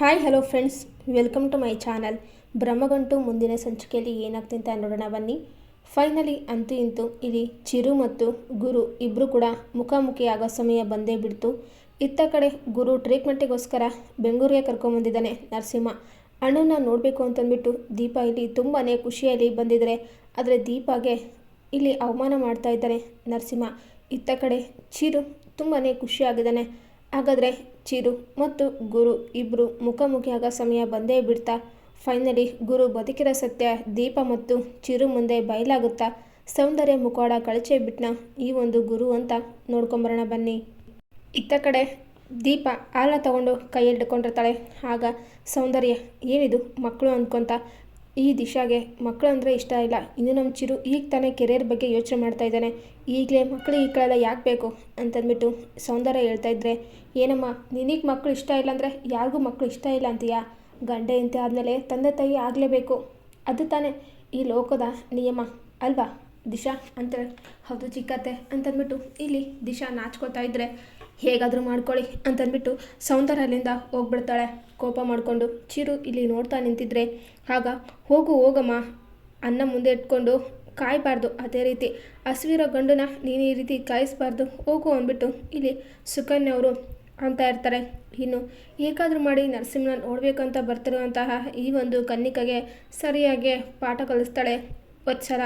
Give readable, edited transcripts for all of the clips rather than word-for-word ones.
Hi hello friends, welcome to my channel. Brahmagantu ಮುಂದಿನ ಸಂಚಿಕೆಯಲ್ಲಿ ಏನಾಗ್ತಿದೆ ಅಂತ ನೋಡೋಣ ಬನ್ನಿ. ಫೈನಲಿ ಅಂತೂ ಇಂತೂ ಇಲ್ಲಿ ಚಿರು ಮತ್ತು ಗುರು ಇಬ್ಬರು ಕೂಡ ಮುಖಾಮುಖಿ ಆಗೋ ಸಮಯ ಬಂದೇ ಬಿಡ್ತು. ಇತ್ತ ಕಡೆ ಗುರು ಟ್ರೀಟ್ಮೆಂಟಿಗೋಸ್ಕರ ಬೆಂಗಳೂರಿಗೆ ಕರ್ಕೊಂಬಂದಿದ್ದಾನೆ ನರಸಿಂಹ. ಅಣ್ಣನ ನೋಡಬೇಕು ಅಂತಂದ್ಬಿಟ್ಟು ದೀಪ ಇಲ್ಲಿ ತುಂಬಾ ಖುಷಿಯಲ್ಲಿ ಬಂದಿದ್ದಾರೆ. ಆದರೆ ದೀಪಾಗೆ ಇಲ್ಲಿ ಅವಮಾನ ಮಾಡ್ತಾ ಇದ್ದಾನೆ ನರಸಿಂಹ. ಇತ್ತ ಕಡೆ ಚಿರು ತುಂಬಾ ಖುಷಿಯಾಗಿದ್ದಾನೆ. ಹಾಗಾದರೆ ಚಿರು ಮತ್ತು ಗುರು ಇಬ್ಬರು ಮುಖಾಮುಖಿ ಆಗೋ ಸಮಯ ಬಂದೇ ಬಿಡ್ತಾ. ಫೈನಲಿ ಗುರು ಬದುಕಿರೋ ಸತ್ಯ ದೀಪ ಮತ್ತು ಚಿರು ಮುಂದೆ ಬಯಲಾಗುತ್ತಾ. ಸೌಂದರ್ಯ ಮುಖವಾಡ ಕಳಚೆ ಬಿಟ್ನ ಈ ಒಂದು ಗುರು ಅಂತ ನೋಡ್ಕೊಂಬರೋಣ ಬನ್ನಿ. ಇತ್ತ ಕಡೆ ದೀಪ ಹಾಲ ತಗೊಂಡು ಕೈ ಹಿಡ್ಕೊಂಡಿರ್ತಾಳೆ. ಆಗ ಸೌಂದರ್ಯ ಏನಿದು ಮಕ್ಕಳು ಅಂದ್ಕೊತ ಈ ದಿಶಾಗೆ ಮಕ್ಕಳು ಅಂದರೆ ಇಷ್ಟ ಇಲ್ಲ. ಇನ್ನು ನಮ್ಮ ಚಿರು ಈಗ ತಾನೇ ಕೆರಿಯರ್ ಬಗ್ಗೆ ಯೋಚನೆ ಮಾಡ್ತಾ ಇದ್ದಾನೆ. ಈಗಲೇ ಮಕ್ಕಳು ಈ ಕಳೆಲ್ಲ ಯಾಕೆ ಬೇಕು ಅಂತಂದ್ಬಿಟ್ಟು ಸೌಂದರ್ಯ ಹೇಳ್ತಾ ಇದ್ರೆ, ಏನಮ್ಮ ನಿನಗೆ ಮಕ್ಕಳು ಇಷ್ಟ ಇಲ್ಲ ಅಂದರೆ ಯಾರಿಗೂ ಮಕ್ಕಳು ಇಷ್ಟ ಇಲ್ಲ ಅಂತೀಯಾ? ಗಂಡ ಎಂತೆ ಆದಮೇಲೆ ತಂದೆ ತಾಯಿ ಆಗಲೇಬೇಕು, ಅದು ತಾನೇ ಈ ಲೋಕದ ನಿಯಮ ಅಲ್ವಾ ದಿಶಾ ಅಂತಾರೆ. ಹೌದು ಚಿಕ್ಕತ್ತೆ ಅಂತಂದ್ಬಿಟ್ಟು ಇಲ್ಲಿ ದಿಶಾ ನಾಚ್ಕೋತಾ ಇದ್ರೆ, ಹೇಗಾದರೂ ಮಾಡ್ಕೊಳ್ಳಿ ಅಂತಂದ್ಬಿಟ್ಟು ಸೌಂದರ್ಯ ಅಲ್ಲಿಂದ ಹೋಗ್ಬಿಡ್ತಾಳೆ ಕೋಪ ಮಾಡಿಕೊಂಡು. ಚಿರು ಇಲ್ಲಿ ನೋಡ್ತಾ ನಿಂತಿದ್ರೆ ಆಗ ಹೋಗಮ್ಮ, ಅನ್ನ ಮುಂದೆ ಇಟ್ಕೊಂಡು ಕಾಯಬಾರ್ದು, ಅದೇ ರೀತಿ ಹಸಿವಿರೋ ಗಂಡನ ನೀನು ಈ ರೀತಿ ಕಾಯಿಸ್ಬಾರ್ದು, ಹೋಗು ಅಂದ್ಬಿಟ್ಟು ಇಲ್ಲಿ ಸುಕನ್ಯಾ ಅವರು ಅಂತ ಇರ್ತಾರೆ. ಇನ್ನು ಹೇಗಾದರೂ ಮಾಡಿ ನರಸಿಂಹನ ನೋಡಬೇಕಂತ ಬರ್ತಿರುವಂತಹ ಈ ಒಂದು ಕನ್ನಿಕೆಗೆ ಸರಿಯಾಗಿ ಪಾಠ ಕಲಿಸ್ತಾಳೆ ವತ್ಸಲ.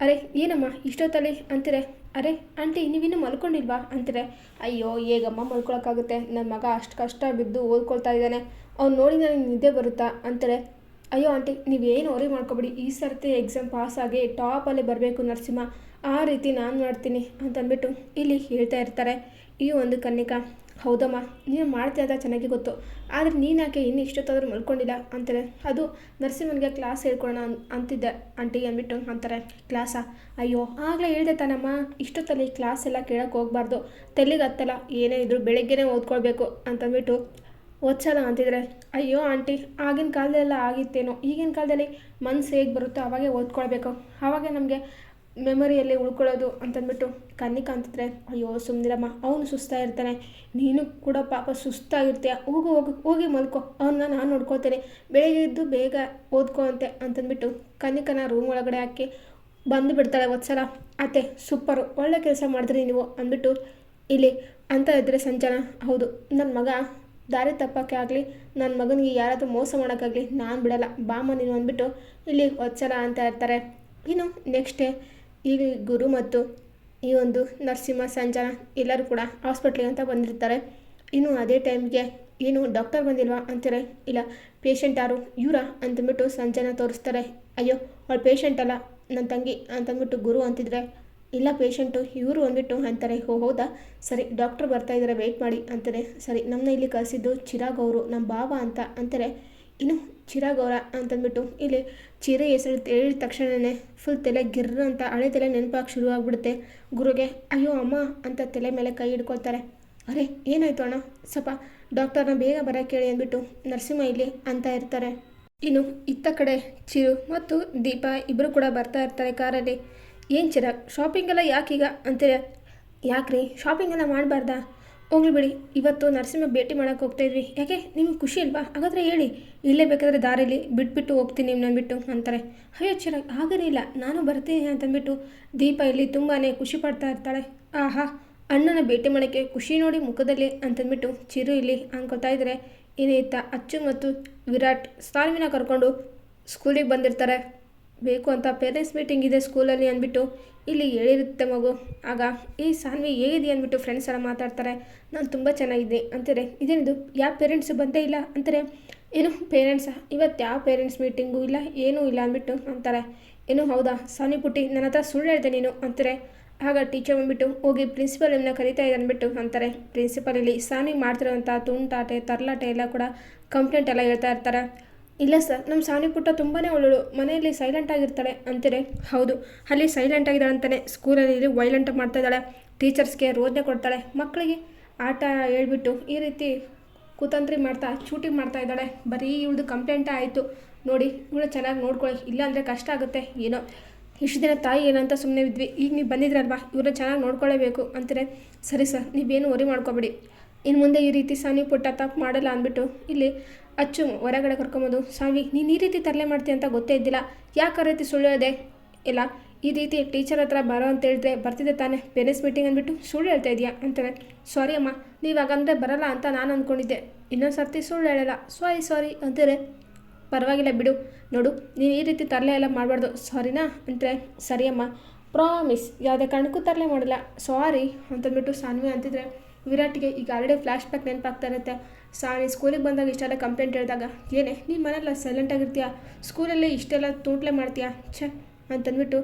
ಅರೆ ಏನಮ್ಮ ಇಷ್ಟೊತ್ತಲ್ಲಿ ಅಂತೀರೆ? ಅರೆ ಆಂಟಿ ನೀವಿನ್ನೂ ಮಲ್ಕೊಂಡಿಲ್ವಾ ಅಂತೀರೆ. ಅಯ್ಯೋ ಹೇಗಮ್ಮ ಮಲ್ಕೊಳಕ್ಕಾಗುತ್ತೆ, ನನ್ನ ಮಗ ಅಷ್ಟು ಕಷ್ಟ ಬಿದ್ದು ಓದ್ಕೊಳ್ತಾ ಇದ್ದಾನೆ, ಅವ್ನು ನೋಡಿ ನನಗೆ ನಿದ್ದೆ ಬರುತ್ತಾ ಅಂತಾರೆ. ಅಯ್ಯೋ ಆಂಟಿ ನೀವೇನು ವರಿ ಮಾಡ್ಕೊಬೇಡಿ, ಈ ಸರ್ತಿ ಎಕ್ಸಾಮ್ ಪಾಸಾಗಿ ಟಾಪಲ್ಲಿ ಬರಬೇಕು ನರಸಿಂಹ, ಆ ರೀತಿ ನಾನು ಮಾಡ್ತೀನಿ ಅಂತಂದ್ಬಿಟ್ಟು ಇಲ್ಲಿ ಹೇಳ್ತಾ ಇರ್ತಾರೆ ಈ ಒಂದು ಕನ್ನಿಕಾ. ಹೌದಮ್ಮ ನೀನು ಮಾಡ್ತೀಯ ಅಂತ ಚೆನ್ನಾಗಿ ಗೊತ್ತು, ಆದರೆ ನೀನು ಯಾಕೆ ಇನ್ನು ಇಷ್ಟೊತ್ತಾದರೂ ಮಲ್ಕೊಂಡಿಲ್ಲ ಅಂತಾರೆ. ಅದು ನರಸಿಂಹನಿಗೆ ಕ್ಲಾಸ್ ಹೇಳ್ಕೊಳ್ಳೋಣ ಅಂತಿದ್ದೆ ಆಂಟಿ ಅಂದ್ಬಿಟ್ಟು ಅಂತಾರೆ. ಕ್ಲಾಸಾ? ಅಯ್ಯೋ ಆಗಲೇ ಹೇಳ್ದೆ ತಾನಮ್ಮ, ಇಷ್ಟೊತ್ತಲ್ಲಿ ಕ್ಲಾಸ್ ಎಲ್ಲ ಕೇಳೋಕ್ಕೆ ಹೋಗ್ಬಾರ್ದು, ತೆಲ್ಲಿಗೆ ಹತ್ತಲ್ಲ, ಏನೇ ಇದ್ರು ಬೆಳಗ್ಗೆನೇ ಓದ್ಕೊಳ್ಬೇಕು ಅಂತಂದ್ಬಿಟ್ಟು ಓದ್ಸಲ ಅಂತಿದ್ರೆ. ಅಯ್ಯೋ ಆಂಟಿ ಆಗಿನ ಕಾಲದಲ್ಲೆಲ್ಲ ಆಗಿತ್ತೇನೋ, ಈಗಿನ ಕಾಲದಲ್ಲಿ ಮನಸ್ಸು ಹೇಗೆ ಬರುತ್ತೋ ಅವಾಗೇ ಓದ್ಕೊಳ್ಬೇಕು, ಆವಾಗ ನಮಗೆ ಮೆಮೊರಿಯಲ್ಲಿ ಉಳ್ಕೊಳ್ಳೋದು ಅಂತಂದ್ಬಿಟ್ಟು ಕನ್ನಿಕಾ ಅಂತಿದ್ರೆ. ಅಯ್ಯೋ ಸುಮ್ಮನಿರಮ್ಮ, ಅವನು ಸುಸ್ತಾಗಿರ್ತಾನೆ, ನೀನು ಕೂಡ ಪಾಪ ಸುಸ್ತಾಗಿರ್ತೀಯ, ಹೋಗಿ ಮಲ್ಕೊ, ಅವನ್ನ ನಾನು ನೋಡ್ಕೊಳ್ತೇನೆ, ಬೆಳಗ್ಗೆ ಎದ್ದು ಬೇಗ ಓದ್ಕೊ ಅಂತಂದ್ಬಿಟ್ಟು ಕನ್ನಿಕನ ರೂಮ್ ಒಳಗಡೆ ಹಾಕಿ ಬಂದು ಬಿಡ್ತಾಳೆ ವತ್ಸಲ. ಅತ್ತೆ ಸೂಪರು, ಒಳ್ಳೆ ಕೆಲಸ ಮಾಡಿದ್ರಿ ನೀವು ಅಂದ್ಬಿಟ್ಟು ಇಲ್ಲಿ ಅಂತ ಇದ್ದರೆ ಸಂಜನಾ. ಹೌದು ನನ್ನ ಮಗ ದಾರಿ ತಪ್ಪಕ್ಕೆ ಆಗಲಿ, ನನ್ನ ಮಗನಿಗೆ ಯಾರಾದರೂ ಮೋಸ ಮಾಡೋಕ್ಕಾಗಲಿ ನಾನು ಬಿಡಲ್ಲ, ಬಾಮ ನೀನು ಅಂದ್ಬಿಟ್ಟು ಇಲ್ಲಿ ವತ್ಸಲ ಅಂತ ಇರ್ತಾರೆ. ಇನ್ನು ನೆಕ್ಸ್ಟ್ ಡೇ ಈ ಗುರು ಮತ್ತು ಈ ಒಂದು ನರಸಿಂಹ ಸಂಜನಾ ಎಲ್ಲರೂ ಕೂಡ ಹಾಸ್ಪಿಟ್ಲಿಗೆ ಅಂತ ಬಂದಿರ್ತಾರೆ. ಇನ್ನು ಅದೇ ಟೈಮ್ಗೆ ಏನು ಡಾಕ್ಟರ್ ಬಂದಿಲ್ವಾ ಅಂತಾರೆ. ಇಲ್ಲ ಪೇಷಂಟ್ ಯಾರು ಇವರಾ ಅಂತಂದ್ಬಿಟ್ಟು ಸಂಜನಾ ತೋರಿಸ್ತಾರೆ. ಅಯ್ಯೋ ಅವಳು ಪೇಷಂಟ್ ಅಲ್ಲ ನನ್ನ ತಂಗಿ ಅಂತಂದ್ಬಿಟ್ಟು ಗುರು ಅಂತಿದ್ರೆ. ಇಲ್ಲ ಪೇಷಂಟು ಇವರು ಅಂದ್ಬಿಟ್ಟು ಅಂತಾರೆ. ಹೌದಾ ಸರಿ, ಡಾಕ್ಟ್ರ್ ಬರ್ತಾಯಿದ್ದಾರೆ ವೆಯ್ಟ್ ಮಾಡಿ ಅಂತಾರೆ. ಸರಿ, ನಮ್ಮನ್ನ ಇಲ್ಲಿ ಕಳಿಸಿದ್ದು ಚಿರಾಗ್ ಅವರು, ನಮ್ಮ ಬಾವ ಅಂತ ಅಂತಾರೆ. ಇನ್ನು ಚಿರಾಗ್ ಅವರ ಅಂತಂದ್ಬಿಟ್ಟು ಇಲ್ಲಿ ಚಿರ ಹೆಸರು ಹೇಳಿದ ತಕ್ಷಣವೇ ಫುಲ್ ತಲೆ ಗಿರ್ರ ಅಂತ ಹಳೆ ತಲೆ ನೆನಪಾಗಿ ಶುರುವಾಗ್ಬಿಡುತ್ತೆ ಗುರುಗೆ. ಅಯ್ಯೋ ಅಮ್ಮ ಅಂತ ತಲೆ ಮೇಲೆ ಕೈ ಹಿಡ್ಕೊಳ್ತಾರೆ. ಅರೆ ಏನಾಯಿತು ಅಣ್ಣ, ಸ್ವಲ್ಪ ಡಾಕ್ಟರ್ನ ಬೇಗ ಬರೋಕ್ಕೆ ಹೇಳಿ ಅಂದ್ಬಿಟ್ಟು ನರಸಿಂಹ ಇಲ್ಲಿ ಅಂತ ಇರ್ತಾರೆ. ಇನ್ನು ಇತ್ತ ಕಡೆ ಚಿರು ಮತ್ತು ದೀಪ ಇಬ್ಬರು ಕೂಡ ಬರ್ತಾ ಇರ್ತಾರೆ ಕಾರಲ್ಲಿ. ಏನು ಚಿರಾಗ್ ಶಾಪಿಂಗೆಲ್ಲ ಯಾಕೀಗ ಅಂತೀರ? ಯಾಕ್ರಿ ಶಾಪಿಂಗ್ ಎಲ್ಲ ಮಾಡಬಾರ್ದಾ? ಹೋಗ್ಲಿ ಬಿಡಿ, ಇವತ್ತು ನರಸಿಂಹ ಭೇಟಿ ಮಾಡೋಕ್ಕೆ ಹೋಗ್ತಾಯಿದ್ವಿ, ಯಾಕೆ ನಿಮಗೆ ಖುಷಿ ಇಲ್ವಾ? ಹಾಗಾದರೆ ಹೇಳಿ, ಇಲ್ಲೇ ಬೇಕಾದರೆ ದಾರಿಲಿ ಬಿಟ್ಬಿಟ್ಟು ಹೋಗ್ತೀನಿ ನಿಮ್ಮನ್ನ ಬಿಟ್ಟು ಅಂತಾರೆ. ಅಯ್ಯೋ ಚಿರಾಗ್ ಹಾಗೇನಿಲ್ಲ, ನಾನು ಬರ್ತೀನಿ ಅಂತಂದ್ಬಿಟ್ಟು ದೀಪ ಇಲ್ಲಿ ತುಂಬಾ ಖುಷಿ ಪಡ್ತಾ ಇರ್ತಾಳೆ. ಆಹಾ ಅಣ್ಣನ ಭೇಟಿ ಮಾಡೋಕ್ಕೆ ಖುಷಿ ನೋಡಿ ಮುಖದಲ್ಲಿ ಅಂತಂದ್ಬಿಟ್ಟು ಚಿರು ಇಲ್ಲಿ ಅನ್ಕೊತಾ ಇದ್ದಾರೆ. ಇತ್ತ ಅಚ್ಚು ಮತ್ತು ವಿರಾಟ್ ಸಾನ್ವಿನ ಕರ್ಕೊಂಡು ಸ್ಕೂಲಿಗೆ ಬಂದಿರ್ತಾರೆ. ಬೇಕು ಅಂತ ಪೇರೆಂಟ್ಸ್ ಮೀಟಿಂಗ್ ಇದೆ ಸ್ಕೂಲಲ್ಲಿ ಅಂದ್ಬಿಟ್ಟು ಇಲ್ಲಿ ಹೇಳಿರುತ್ತೆ ಮಗು. ಆಗ ಈ ಸಾನ್ವಿ ಹೇಗಿದೆಯಾ ಅಂದ್ಬಿಟ್ಟು ಫ್ರೆಂಡ್ಸ್ ಎಲ್ಲ ಮಾತಾಡ್ತಾರೆ. ನಾನು ತುಂಬ ಚೆನ್ನಾಗಿದ್ದೆ ಅಂತಾರೆ. ಇದೇನಿದು ಯಾವ ಪೇರೆಂಟ್ಸು ಬಂದೇ ಇಲ್ಲ ಅಂತಾರೆ. ಏನು ಪೇರೆಂಟ್ಸಾ? ಇವತ್ತು ಯಾವ ಪೇರೆಂಟ್ಸ್ ಮೀಟಿಂಗು ಇಲ್ಲ ಏನೂ ಇಲ್ಲ ಅಂದ್ಬಿಟ್ಟು ಅಂತಾರೆ. ಏನು ಹೌದಾ ಸಾನ್ವಿ ಪುಟ್ಟಿ, ನನ್ನ ಹತ್ರ ಸುಳ್ಳು ಹೇಳಿದೆ ನೀನು ಅಂತಾರೆ. ಆಗ ಟೀಚರ್ ಬಂದುಬಿಟ್ಟು ಹೋಗಿ ಪ್ರಿನ್ಸಿಪಲ್ ನಿಮ್ಮನ್ನ ಕರೀತಾ ಇದೆ ಅಂದ್ಬಿಟ್ಟು ಅಂತಾರೆ. ಪ್ರಿನ್ಸಿಪಲ್ ಇಲ್ಲಿ ಸಾನ್ವಿ ಮಾಡ್ತಿರೋಂಥ ತುಂಟಾಟೆ ತರ್ಲಾಟೆ ಎಲ್ಲ ಕೂಡ ಕಂಪ್ಲೇಂಟ್ ಎಲ್ಲ ಹೇಳ್ತಾ ಇರ್ತಾರೆ. ಇಲ್ಲ ಸರ್, ನಮ್ಮ ಸಾನ್ವಿ ಪುಟ್ಟ ತುಂಬಾ ಒಳ್ಳೆಯಳು, ಮನೆಯಲ್ಲಿ ಸೈಲೆಂಟ್ ಆಗಿರ್ತಾಳೆ ಅಂತೀರೆ. ಹೌದು ಅಲ್ಲಿ ಸೈಲೆಂಟ್ ಆಗಿದ್ದಾಳೆ ಅಂತಾನೆ ಸ್ಕೂಲಲ್ಲಿ ವೈಲೆಂಟ್ ಮಾಡ್ತಾ ಇದ್ದಾಳೆ, ಟೀಚರ್ಸ್ಗೆ ರೋದನೆ ಕೊಡ್ತಾಳೆ, ಮಕ್ಕಳಿಗೆ ಆಟ ಹೇಳ್ಬಿಟ್ಟು ಈ ರೀತಿ ಕುತಂತ್ರಿ ಮಾಡ್ತಾ ಚೂಟಿ ಮಾಡ್ತಾ ಇದ್ದಾಳೆ. ಬರೀ ಇವಳದು ಕಂಪ್ಲೇಂಟೇ ಆಯಿತು ನೋಡಿ, ಇವಳು ಚೆನ್ನಾಗಿ ನೋಡ್ಕೊಳ್ಳಿ, ಇಲ್ಲಾಂದರೆ ಕಷ್ಟ ಆಗುತ್ತೆ. ಏನೋ ಇಷ್ಟು ದಿನ ತಾಯಿ ಏನಂತ ಸುಮ್ಮನೆ ಇದ್ವಿ, ಈಗ ನೀವು ಬಂದಿದ್ರಲ್ವಾ, ಇವ್ರನ್ನ ಚೆನ್ನಾಗಿ ನೋಡ್ಕೊಳ್ಳೇಬೇಕು ಅಂತಾರೆ. ಸರಿ ಸರ್ ನೀವೇನು ವರಿ ಮಾಡ್ಕೊಬೇಡಿ, ಇನ್ನು ಮುಂದೆ ಈ ರೀತಿ ಸಾನ್ವಿ ಪುಟ್ಟ ತಪ್ಪು ಮಾಡಲ್ಲ ಅಂದ್ಬಿಟ್ಟು ಇಲ್ಲಿ ಅಚ್ಚು ಹೊರಗಡೆ ಕರ್ಕೊಂಬೋದು, ಸಾನ್ವಿ ನೀನು ಈ ರೀತಿ ತರಲೆ ಮಾಡ್ತೀಯ ಅಂತ ಗೊತ್ತೇ ಇದ್ದಿಲ್ಲ, ಯಾಕೆ ಆ ರೀತಿ ಸುಳ್ಳು ಹೇಳಿದೆ, ಇಲ್ಲ ಈ ರೀತಿ ಟೀಚರ್ ಹತ್ರ ಬರೋ ಅಂತ ಹೇಳಿದ್ರೆ ಬರ್ತಿದ್ದೆ ತಾನೇ ಪೇರೆಂಟ್ಸ್ ಮೀಟಿಂಗ್ ಅಂದ್ಬಿಟ್ಟು ಸುಳ್ಳು ಹೇಳ್ತಾ ಇದೆಯಾ ಅಂತಾರೆ. ಸಾರಿ ಅಮ್ಮ, ನೀವು ಹಾಗಂದರೆ ಬರಲ್ಲ ಅಂತ ನಾನು ಅಂದ್ಕೊಂಡಿದ್ದೆ, ಇನ್ನೊಂದು ಸರ್ತಿ ಸುಳ್ಳು ಹೇಳಲ್ಲ, ಸಾರಿ ಅಂತಾರೆ. ಪರವಾಗಿಲ್ಲ ಬಿಡು, ನೋಡು ನೀನು ಈ ರೀತಿ ತರಲೆ ಎಲ್ಲ ಮಾಡಬಾರ್ದು, ಸಾರಿನಾ ಅಂತಾರೆ. ಸರಿ ಅಮ್ಮ, ಪ್ರಾಮಿಸ್ ಯಾವುದೇ ಕಾರಣಕ್ಕೂ ತರಲೆ ಮಾಡಲ್ಲ, ಸಾರಿ ಅಂತಂದ್ಬಿಟ್ಟು ಸಾನ್ವಿ ಅಂತಿದ್ರೆ ವಿರಾಟ್ಗೆ ಈಗ ಆಲ್ರೆಡಿ ಫ್ಲ್ಯಾಶ್ ಬ್ಯಾಕ್ ನೆನಪಾಗ್ತಾ ಇರುತ್ತೆ. ಸಾರಿ ಸ್ಕೂಲಿಗೆ ಬಂದಾಗ ಇಷ್ಟೆಲ್ಲ ಕಂಪ್ಲೇಂಟ್ ಹೇಳಿದಾಗ ಏನೇ ನೀನು ಮನೆಯಲ್ಲ ಸೈಲೆಂಟಾಗಿರ್ತೀಯ, ಸ್ಕೂಲಲ್ಲಿ ಇಷ್ಟೆಲ್ಲ ತೂಟ್ಲೆ ಮಾಡ್ತೀಯಾ ಅಂತಂದ್ಬಿಟ್ಟು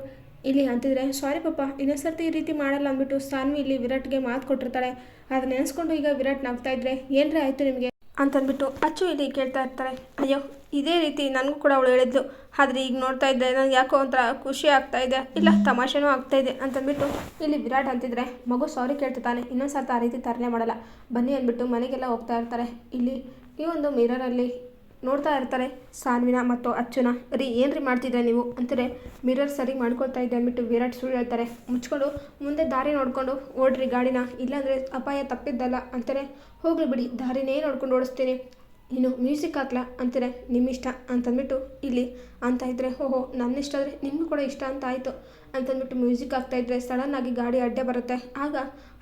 ಇಲ್ಲಿ ಅಂತಿದ್ರೆ ಸಾರಿ ಪಾಪ ಇನ್ನೊಂದು ಸರ್ತಿ ಈ ರೀತಿ ಮಾಡಲ್ಲ ಅಂದ್ಬಿಟ್ಟು ಸಾನ್ವಿ ಇಲ್ಲಿ ವಿರಾಟ್ಗೆ ಮಾತು ಕೊಟ್ಟಿರ್ತಾಳೆ. ಅದನ್ನ ನೆನೆಸ್ಕೊಂಡು ಈಗ ವಿರಾಟ್ ನಗ್ತಾ ಇದ್ರೆ ಏನರೇ ಆಯಿತು ನಿಮಗೆ ಅಂತಂದ್ಬಿಟ್ಟು ಅಚ್ಚು ಇಲ್ಲಿ ಕೇಳ್ತಾ ಇರ್ತಾರೆ. ಅಯ್ಯೋ ಇದೇ ರೀತಿ ನನಗೂ ಕೂಡ ಅವಳು ಹೇಳಿದ್ಲು, ಆದರೆ ಈಗ ನೋಡ್ತಾ ಇದ್ದೆ ನನಗೆ ಯಾಕೋ ಒಂಥರ ಖುಷಿ ಆಗ್ತಾ ಇದೆ, ಇಲ್ಲ ತಮಾಷೆನೂ ಆಗ್ತಾ ಇದೆ ಅಂತಂದ್ಬಿಟ್ಟು ಇಲ್ಲಿ ವಿರಾಟ್ ಅಂತಿದ್ರೆ ಮಗು ಸಾರಿ ಕೇಳ್ತಾನೆ, ಇನ್ನೊಂದು ಸರ್ತಿ ಆ ರೀತಿ ತರಲೆ ಮಾಡಲ್ಲ ಬನ್ನಿ ಅಂದ್ಬಿಟ್ಟು ಮನೆಗೆಲ್ಲ ಹೋಗ್ತಾ ಇರ್ತಾರೆ. ಇಲ್ಲಿ ಈ ಒಂದು ಮಿರರಲ್ಲಿ ನೋಡ್ತಾ ಇರ್ತಾರೆ ಸಾನ್ವಿನ ಮತ್ತು ಅಚ್ಚುನ. ರೀ ಏನ್ರಿ ಮಾಡ್ತಿದ್ರೆ ನೀವು ಅಂತಾರೆ. ಮಿರರ್ ಸರಿ ಮಾಡ್ಕೊಳ್ತಾ ಇದ್ದೆ ಅಂದ್ಬಿಟ್ಟು ವಿರಾಟ್ ಸುಳ್ಳು ಹೇಳ್ತಾರೆ. ಮುಚ್ಕೊಂಡು ಮುಂದೆ ದಾರಿ ನೋಡ್ಕೊಂಡು ಓಡ್ರಿ ಗಾಡಿನ, ಇಲ್ಲಾಂದರೆ ಅಪಾಯ ತಪ್ಪಿದ್ದಲ್ಲ ಅಂತಾರೆ. ಹೋಗ್ಲಿ ಬಿಡಿ ದಾರಿನೇ ನೋಡ್ಕೊಂಡು ಓಡಿಸ್ತೀನಿ, ಇನ್ನು ಮ್ಯೂಸಿಕ್ ಹಾಕ್ಲಾ ಅಂತಾರೆ. ನಿಮ್ಮಿಷ್ಟ ಅಂತಂದ್ಬಿಟ್ಟು ಇಲ್ಲಿ ಅಂತ ಇದ್ದರೆ ಓಹೋ ನನ್ನ ಇಷ್ಟ ಆದರೆ ನಿಮಗೂ ಕೂಡ ಇಷ್ಟ ಅಂತ ಆಯಿತು ಅಂತಂದ್ಬಿಟ್ಟು ಮ್ಯೂಸಿಕ್ ಆಗ್ತಾಯಿದ್ರೆ ಸಡನ್ನಾಗಿ ಗಾಡಿ ಅಡ್ಡ ಬರುತ್ತೆ. ಆಗ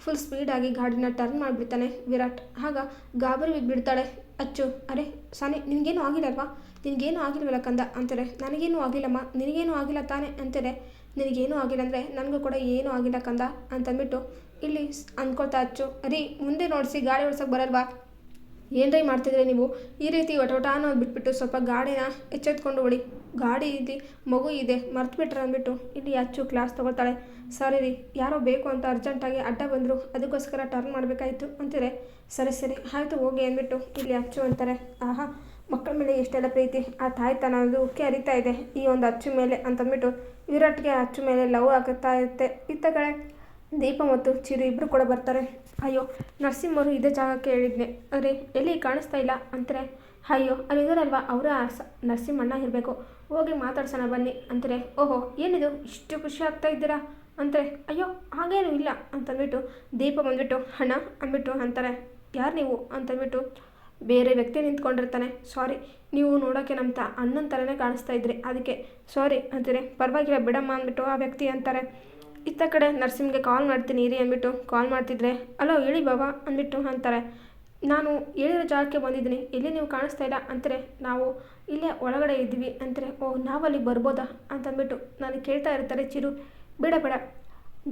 ಫುಲ್ ಸ್ಪೀಡಾಗಿ ಗಾಡಿನ ಟರ್ನ್ ಮಾಡಿಬಿಡ್ತಾನೆ ವಿರಾಟ್. ಆಗ ಗಾಬರಿ ಬಿಡ್ತಾಳೆ ಅಚ್ಚು. ಅರೆ ಸಾನಿ ನಿನಗೇನು ಆಗಿಲ್ಲಲ್ವಾ, ನಿನಗೇನು ಆಗಿಲ್ವಲ್ಲ ಕಂದ ಅಂತಾರೆ. ನನಗೇನು ಆಗಿಲ್ಲಮ್ಮ, ನಿನಗೇನು ಆಗಿಲ್ಲ ತಾನೇ ಅಂತಾರೆ. ನಿನಗೇನು ಆಗಿಲ್ಲ ಅಂದರೆ ನನಗೂ ಕೂಡ ಏನೂ ಆಗಿಲ್ಲ ಕಂದ ಅಂತಂದ್ಬಿಟ್ಟು ಇಲ್ಲಿ ಅಂದ್ಕೊಳ್ತಾ ಅಚ್ಚು. ರೀ ಮುಂದೆ ನೋಡಿಸಿ ಗಾಡಿ ಓಡ್ಸೋಕೆ ಬರಲ್ವಾ, ಏನರೇ ಮಾಡ್ತಿದ್ರೆ ನೀವು ಈ ರೀತಿ ಒಟ ಅನ್ನೋದು ಬಿಟ್ಬಿಟ್ಟು ಸ್ವಲ್ಪ ಗಾಡಿನ ಎಚ್ಚೆತ್ಕೊಂಡು ಹೊಡಿ, ಗಾಡಿ ಇದೆ ಮಗು ಇದೆ ಮರ್ತ್ಬಿಟ್ರೆ ಅಂದ್ಬಿಟ್ಟು ಇಲ್ಲಿ ಅಚ್ಚು ಕ್ಲಾಸ್ ತೊಗೊಳ್ತಾಳೆ. ಸರಿ ರೀ ಯಾರೋ ಬೇಕು ಅಂತ ಅರ್ಜೆಂಟಾಗಿ ಅಡ್ಡ ಬಂದರು, ಅದಕ್ಕೋಸ್ಕರ ಟರ್ನ್ ಮಾಡಬೇಕಾಯಿತು ಅಂತಾರೆ. ಸರಿ ಆಯಿತು ಹೋಗಿ ಅಂದ್ಬಿಟ್ಟು ಇಲ್ಲಿ ಅಚ್ಚು ಅಂತಾರೆ. ಆಹಾ ಮಕ್ಕಳ ಮೇಲೆ ಎಷ್ಟೆಲ್ಲ ಪ್ರೀತಿ, ಆ ತಾಯಿ ತನ ಅದು ಉಕ್ಕಿ ಹರಿತಾ ಇದೆ ಈ ಒಂದು ಅಚ್ಚು ಮೇಲೆ ಅಂತಂದ್ಬಿಟ್ಟು ವಿರಾಟ್ಗೆ ಅಚ್ಚು ಮೇಲೆ ಲವ್ ಆಗುತ್ತಾ ಇರುತ್ತೆ. ಇತ್ತ ಕಡೆ ದೀಪ ಮತ್ತು ಚಿರು ಇಬ್ಬರು ಕೂಡ ಬರ್ತಾರೆ. ಅಯ್ಯೋ ನರಸಿಂಹರು ಇದೇ ಜಾಗಕ್ಕೆ ಹೇಳಿದ್ನೆ, ಅರೆ ಎಲ್ಲಿ ಕಾಣಿಸ್ತಾ ಇಲ್ಲ ಅಂತಾರೆ. ಅಯ್ಯೋ ಅಲ್ಲಿದ್ದಾರಲ್ವ ಅವರ ನರಸಿಂಹಣ್ಣ ಇರಬೇಕು, ಹೋಗಿ ಮಾತಾಡ್ಸೋಣ ಬನ್ನಿ ಅಂತಾರೆ. ಓಹೋ ಏನಿದು ಇಷ್ಟು ಖುಷಿ ಆಗ್ತಾ ಇದ್ದೀರಾ ಅಂತಾರೆ. ಅಯ್ಯೋ ಹಾಗೇನೂ ಇಲ್ಲ ಅಂತಂದ್ಬಿಟ್ಟು ದೀಪ ಬಂದ್ಬಿಟ್ಟು ಅಣ್ಣ ಅಂದ್ಬಿಟ್ಟು ಅಂತಾರೆ. ಯಾರು ನೀವು ಅಂತಂದ್ಬಿಟ್ಟು ಬೇರೆ ವ್ಯಕ್ತಿ ನಿಂತ್ಕೊಂಡಿರ್ತಾನೆ. ಸಾರಿ ನೀವು ನೋಡೋಕ್ಕೆ ನಮ್ಮ ಅಣ್ಣನ ಥರನೇ ಕಾಣಿಸ್ತಾ ಇದ್ರಿ ಅದಕ್ಕೆ ಸಾರಿ ಅಂತಾರೆ. ಪರವಾಗಿಲ್ಲ ಬಿಡಮ್ಮ ಅಂದ್ಬಿಟ್ಟು ಆ ವ್ಯಕ್ತಿ ಅಂತಾರೆ. ಇತ್ತ ಕಡೆ ನರ್ಸಿಮ್ಗೆ ಕಾಲ್ ಮಾಡ್ತೀನಿ ಇರಿ ಅಂದ್ಬಿಟ್ಟು ಕಾಲ್ ಮಾಡ್ತಿದ್ರೆ ಅಲೋ ಹೇಳಿ ಬಾಬಾ ಅಂದ್ಬಿಟ್ಟು ಅಂತಾರೆ. ನಾನು ಹೇಳಿರೋ ಜಾಗಕ್ಕೆ ಬಂದಿದ್ದೀನಿ, ಎಲ್ಲಿ ನೀವು ಕಾಣಿಸ್ತಾ ಇಲ್ಲ ಅಂತಾರೆ. ನಾವು ಇಲ್ಲೇ ಒಳಗಡೆ ಇದ್ದೀವಿ ಅಂತಾರೆ. ಓ ನಾವಲ್ಲಿ ಬರ್ಬೋದಾ ಅಂತಂದ್ಬಿಟ್ಟು ನಾನು ಕೇಳ್ತಾ ಇರ್ತಾರೆ. ಚಿರು ಬೇಡ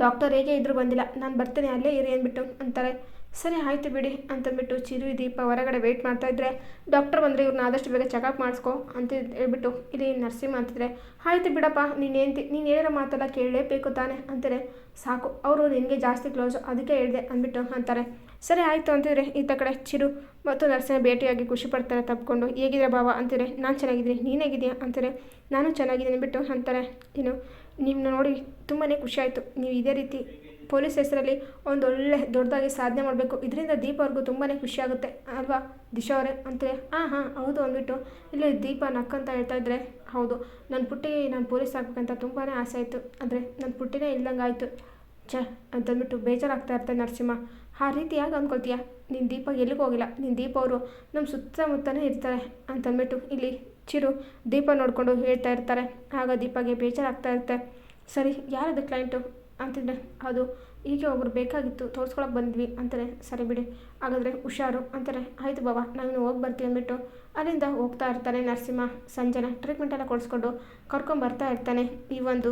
ಡಾಕ್ಟರ್ ಹೇಗೆ ಇದ್ರೂ ಬಂದಿಲ್ಲ, ನಾನು ಬರ್ತೇನೆ ಅಲ್ಲೇ ಇರಿ ಅಂದ್ಬಿಟ್ಟು ಅಂತಾರೆ. ಸರಿ ಆಯಿತು ಬಿಡಿ ಅಂತಂದ್ಬಿಟ್ಟು ಚಿರು ದೀಪ ಹೊರಗಡೆ ವೆಯ್ಟ್ ಮಾಡ್ತಾಯಿದ್ರೆ ಡಾಕ್ಟರ್ ಬಂದರೆ ಇವ್ರನ್ನ ಆದಷ್ಟು ಬೇಗ ಚೆಕಪ್ ಮಾಡಿಸ್ಕೊ ಅಂತ ಹೇಳ್ಬಿಟ್ಟು ಇಲ್ಲಿ ನರ್ಸಿಂಗ್ ಅಂತಿದ್ರೆ ಆಯಿತು ಬಿಡಪ್ಪ ನೀನು ಹೇಳಿರೋ ಮಾತೆಲ್ಲ ಕೇಳಲೇಬೇಕು ತಾನೆ ಅಂತಾರೆ. ಸಾಕು ಅವರು ನಿನಗೆ ಜಾಸ್ತಿ ಕ್ಲೋಸು ಅದಕ್ಕೆ ಹೇಳಿದೆ ಅಂದ್ಬಿಟ್ಟು ಅಂತಾರೆ. ಸರಿ ಆಯಿತು ಅಂತಿದ್ರೆ ಈತ ಕಡೆ ಚಿರು ಮತ್ತು ನರ್ಸಿಂಗ್ ಭೇಟಿಯಾಗಿ ಖುಷಿ ಪಡ್ತಾರೆ ತಪ್ಪಿಕೊಂಡು. ಹೇಗಿದ್ರೆ ಬಾವ ಅಂತಾರೆ. ನಾನು ಚೆನ್ನಾಗಿದ್ದೀನಿ, ನೀನು ಹೇಗಿದೆಯಾ ಅಂತಾರೆ. ನಾನು ಚೆನ್ನಾಗಿದ್ದೀನಿ ಅಂದ್ಬಿಟ್ಟು ಅಂತಾರೆ. ಇನ್ನು ನಿಮ್ಮನ್ನ ನೋಡಿ ತುಂಬಾ ಖುಷಿ ಆಯಿತು, ನೀವು ಇದೇ ರೀತಿ ಪೊಲೀಸ್ ಹೆಸರಲ್ಲಿ ಒಂದೊಳ್ಳೆ ದೊಡ್ಡದಾಗಿ ಸಾಧನೆ ಮಾಡಬೇಕು, ಇದರಿಂದ ದೀಪ ಅವ್ರಿಗೂ ತುಂಬಾ ಖುಷಿ ಆಗುತ್ತೆ ಅಲ್ವಾ ದಿಶಾ ಅವರೇ ಅಂತಾರೆ. ಹಾಂ ಹೌದು ಅಂದ್ಬಿಟ್ಟು ಇಲ್ಲಿ ದೀಪ ನಕ್ಕಂತ ಹೇಳ್ತಾ ಇದ್ರೆ ಹೌದು ನಾನು ಪೊಲೀಸ್ ಆಗಬೇಕಂತ ತುಂಬಾ ಆಸೆ ಆಯಿತು, ಆದರೆ ನನ್ನ ಪುಟ್ಟಿನೇ ಇಲ್ದಂಗೆ ಆಯಿತು ಅಂತಂದ್ಬಿಟ್ಟು ಬೇಜಾರಾಗ್ತಾ ಇರ್ತಾರೆ ನರಸಿಂಹ. ಆ ರೀತಿ ಯಾಕೆ ಅಂದ್ಕೊಳ್ತೀಯ, ನಿನ್ನ ದೀಪ ಎಲ್ಲಿಗೂ ಹೋಗಿಲ್ಲ, ನಿನ್ನ ದೀಪ ಅವರು ನಮ್ಮ ಸುತ್ತಮುತ್ತನೇ ಇರ್ತಾರೆ ಅಂತಂದ್ಬಿಟ್ಟು ಇಲ್ಲಿ ಚಿರು ದೀಪ ನೋಡಿಕೊಂಡು ಹೇಳ್ತಾ ಇರ್ತಾರೆ. ಆಗ ದೀಪಗೆ ಬೇಜಾರಾಗ್ತಾ ಇರುತ್ತೆ. ಸರಿ ಯಾರದು ಕ್ಲೈಂಟು ಅಂತಿದ್ರೆ ಅದು ಹೀಗೆ ಒಬ್ರು ಬೇಕಾಗಿತ್ತು ತೋರಿಸ್ಕೊಳಕ್ಕೆ ಬಂದ್ವಿ ಅಂತಾರೆ. ಸರಿ ಬಿಡಿ ಹಾಗಾದರೆ ಹುಷಾರು ಅಂತಾರೆ. ಆಯಿತು ಬಾಬಾ ನಾನು ಹೋಗಿ ಬರ್ತೀವಿ ಅಂದ್ಬಿಟ್ಟು ಅಲ್ಲಿಂದ ಹೋಗ್ತಾ ಇರ್ತಾನೆ ನರಸಿಂಹ. ಸಂಜೆನ ಟ್ರೀಟ್ಮೆಂಟ್ ಎಲ್ಲ ಕೊಡಿಸ್ಕೊಂಡು ಕರ್ಕೊಂಬರ್ತಾ ಇರ್ತಾನೆ ಈ ಒಂದು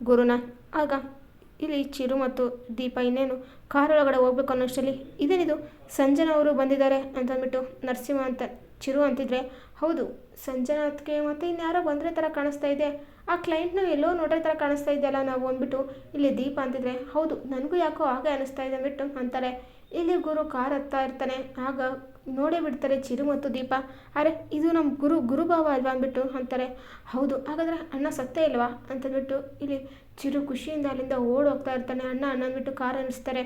ಗುರುನ. ಆಗ ಇಲ್ಲಿ ಚಿರು ಮತ್ತು ದೀಪ ಇನ್ನೇನು ಕಾರೊಳಗಡೆ ಹೋಗ್ಬೇಕು ಅನ್ನೋಷ್ಟರಲ್ಲಿ ಇದೇನಿದು ಸಂಜನಾ ಅವರು ಬಂದಿದ್ದಾರೆ ಅಂತಂದ್ಬಿಟ್ಟು ನರಸಿಂಹ ಅಂತ ಚಿರು ಅಂತಿದ್ರೆ ಹೌದು ಸಂಜನಾತ್ಗೆ ಮತ್ತು ಇನ್ಯಾರೋ ಬಂದರೆ ಥರ ಕಾಣಿಸ್ತಾ ಇದೆ, ಆ ಕ್ಲೈಂಟ್ನ ಎಲ್ಲೋ ನೋಡೋ ಥರ ಕಾಣಿಸ್ತಾ ಇದೆಯಲ್ಲ ನಾವು ಅಂದ್ಬಿಟ್ಟು ಇಲ್ಲಿ ದೀಪ ಅಂತಿದ್ರೆ ಹೌದು ನನಗೂ ಯಾಕೋ ಹಾಗೆ ಅನ್ನಿಸ್ತಾ ಇದೆ ಅಂದ್ಬಿಟ್ಟು ಅಂತಾರೆ. ಇಲ್ಲಿ ಗುರು ಕಾರ್ ಹತ್ತಾ ಇರ್ತಾನೆ. ಆಗ ನೋಡೇ ಬಿಡ್ತಾರೆ ಚಿರು ಮತ್ತು ದೀಪ. ಅರೆ ಇದು ನಮ್ಮ ಗುರುಭಾವ ಅಲ್ವಾ ಅಂದ್ಬಿಟ್ಟು ಅಂತಾರೆ. ಹೌದು ಹಾಗಾದರೆ ಅಣ್ಣ ಸತ್ತೇ ಇಲ್ವಾ ಅಂತಂದ್ಬಿಟ್ಟು ಇಲ್ಲಿ ಚಿರು ಖುಷಿಯಿಂದ ಅಲ್ಲಿಂದ ಓಡೋಗ್ತಾ ಇರ್ತಾನೆ. ಅಣ್ಣ ಅಂದ್ಬಿಟ್ಟು ಕಾರ್ ಅನ್ನಿಸ್ತಾರೆ.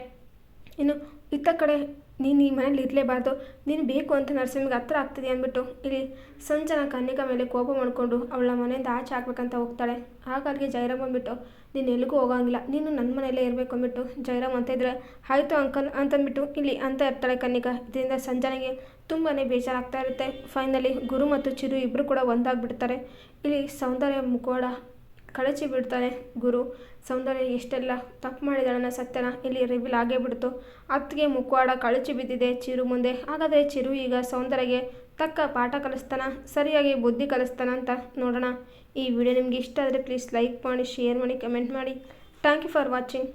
ಇನ್ನು ಇತ್ತ ಕಡೆ ನೀನು ಈ ಮನೇಲಿ ಇರಲೇಬಾರ್ದು, ನೀನು ಬೇಕು ಅಂತ ನರಸಿಂಹಗೆ ಹತ್ರ ಆಗ್ತಿದೆ ಅಂದ್ಬಿಟ್ಟು ಇಲ್ಲಿ ಸಂಜನಾ ಕನ್ನಿಕಾ ಮೇಲೆ ಕೋಪ ಮಾಡಿಕೊಂಡು ಅವಳ ಮನೆಯಿಂದ ಆಚೆ ಹಾಕ್ಬೇಕಂತ ಹೋಗ್ತಾಳೆ. ಹಾಗಾಗಿ ಜೈರಾಮ್ ಬಂದ್ಬಿಟ್ಟು ನೀನು ಎಲ್ಲಿಗೂ ಹೋಗೋಂಗಿಲ್ಲ, ನೀನು ನನ್ನ ಮನೆಯಲ್ಲೇ ಇರಬೇಕು ಅಂದ್ಬಿಟ್ಟು ಜೈರಾಮ್ ಅಂತ ಇದ್ರೆ ಆಯಿತು ಅಂಕಲ್ ಅಂತಂದ್ಬಿಟ್ಟು ಇಲ್ಲಿ ಅಂತ ಇರ್ತಾಳೆ ಕನ್ನಿಕಾ. ಇದರಿಂದ ಸಂಜನೆಗೆ ತುಂಬಾ ಬೇಜಾರಾಗ್ತಾ ಇರುತ್ತೆ. ಫೈನಲಿ ಗುರು ಮತ್ತು ಚಿರು ಇಬ್ಬರು ಕೂಡ ಒಂದಾಗ್ಬಿಡ್ತಾರೆ. ಇಲ್ಲಿ ಸೌಂದರ್ಯ ಮುಖವಾಡ ಕಳಚಿ ಬಿಡ್ತಾನೆ ಗುರು. ಸೌಂದರ್ಯ ಎಷ್ಟೆಲ್ಲ ತಪ್ಪು ಮಾಡಿದಾಳನ್ನ ಸತ್ಯನ ಇಲ್ಲಿ ರಿವೀಲ್ ಆಗೇ ಬಿಡ್ತು. ಅತ್ತಿಗೆ ಮುಖವಾಡ ಕಳಚಿ ಬಿದ್ದಿದೆ ಚಿರು ಮುಂದೆ. ಹಾಗಾದರೆ ಚಿರು ಈಗ ಸೌಂದರ್ಯಗೆ ತಕ್ಕ ಪಾಠ ಕಲಿಸ್ತಾನ, ಸರಿಯಾಗಿ ಬುದ್ಧಿ ಕಲಿಸ್ತಾನ ಅಂತ ನೋಡೋಣ. ಈ ವಿಡಿಯೋ ನಿಮಗೆ ಇಷ್ಟ ಆದರೆ ಪ್ಲೀಸ್ ಲೈಕ್ ಮಾಡಿ, ಶೇರ್ ಮಾಡಿ, ಕಮೆಂಟ್ ಮಾಡಿ. Thank you for watching.